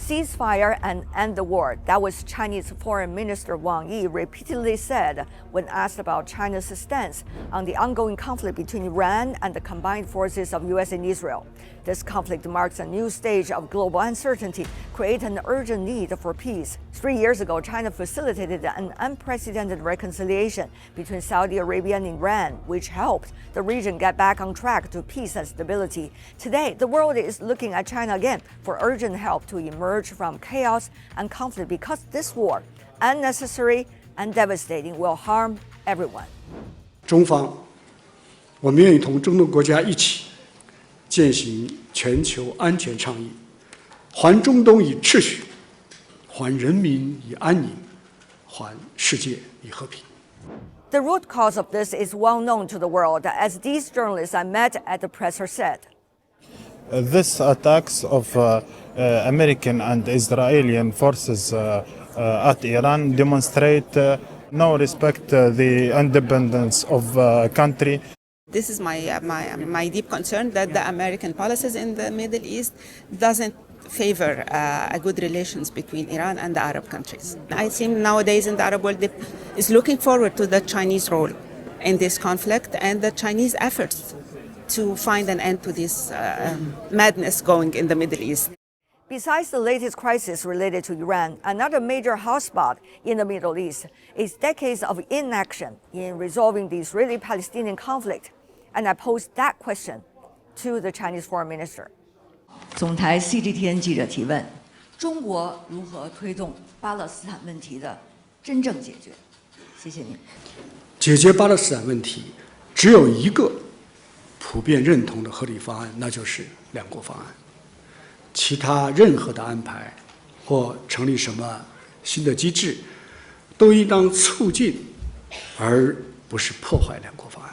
ceasefire and end the war. That was Chinese Foreign Minister Wang repeatedly said when asked about China's stance on the ongoing conflict between Iran and the combined forces of US and Israel. This conflict marks a new stage of global uncertainty, creating an urgent need for peace. 3 years ago, China facilitated an unprecedented reconciliation between Saudi Arabia and Iran, which helped the region get back on track to peace and stability. Today, the world is looking at China again for urgent help to emerge from chaos and conflict because this war, unnecessary and devastating, will harm everyone. 中方，我们愿意同中东国家一起践行全球安全倡议，还中东以秩序，还人民以安宁，还世界以和平。 The root cause of this is well known to the world, as these journalists I met at the presser said. This attacks of American and Israeli forces at Iran demonstrate no respect the independence of country. This is my deep concern that the American policies in the Middle East doesn't favor a good relations between Iran and the Arab countries. I think nowadays in the Arab world is looking forward to the Chinese role in this conflict and the Chinese efforts to find an end to this madness going in the Middle East. Besides the latest crisis related to Iran, another major hotspot in the Middle East is decades of inaction in resolving the Israeli-Palestinian conflict. And I posed that question to the Chinese foreign minister. 总台 CGTN 记者提问：中国如何推动巴勒斯坦问题的真正解决？谢谢您。解决巴勒斯坦问题，只有一个普遍认同的合理方案，那就是两国方案。其他任何的安排或成立什么新的机制，都应当促进，而不是破坏两国方案。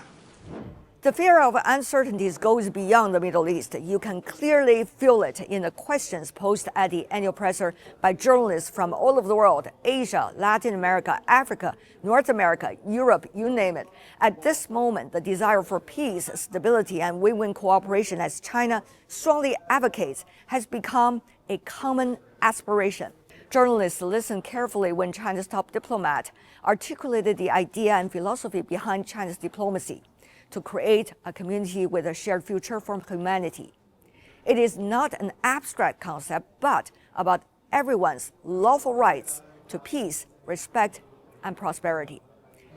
The fear of uncertainties goes beyond the Middle East. You can clearly feel it in the questions posed at the annual presser by journalists from all over the world: Asia, Latin America, Africa, North America, Europe, you name it. At this moment, the desire for peace, stability, and win-win cooperation, as China strongly advocates, has become a common aspiration. Journalists listened carefully when China's top diplomat articulated the idea and philosophy behind China's diplomacy: to create a community with a shared future for humanity. It is not an abstract concept, but about everyone's lawful rights to peace, respect, and prosperity.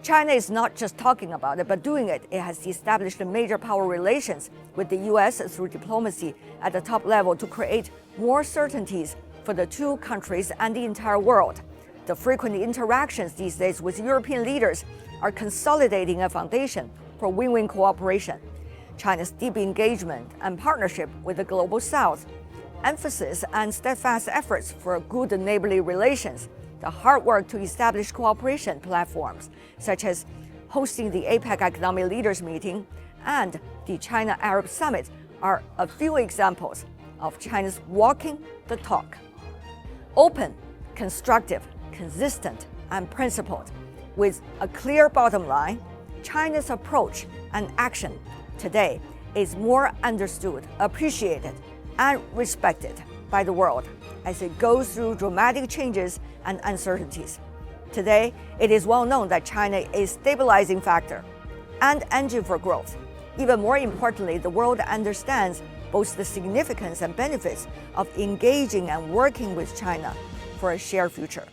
China is not just talking about it, but doing it. It has established major power relations with the US through diplomacy at the top level to create more certainties for the two countries and the entire world. The frequent interactions these days with European leaders are consolidating a foundation for win-win cooperation. China's deep engagement and partnership with the Global South, emphasis and steadfast efforts for good neighborly relations, the hard work to establish cooperation platforms, such as hosting the APEC Economic Leaders Meeting and the China-Arab Summit, are a few examples of China's walking the talk. Open, constructive, consistent, and principled, with a clear bottom line, China's approach and action today is more understood, appreciated, and respected by the world as it goes through dramatic changes and uncertainties. Today, it is well known that China is a stabilizing factor and engine for growth. Even more importantly, the world understands both the significance and benefits of engaging and working with China for a shared future.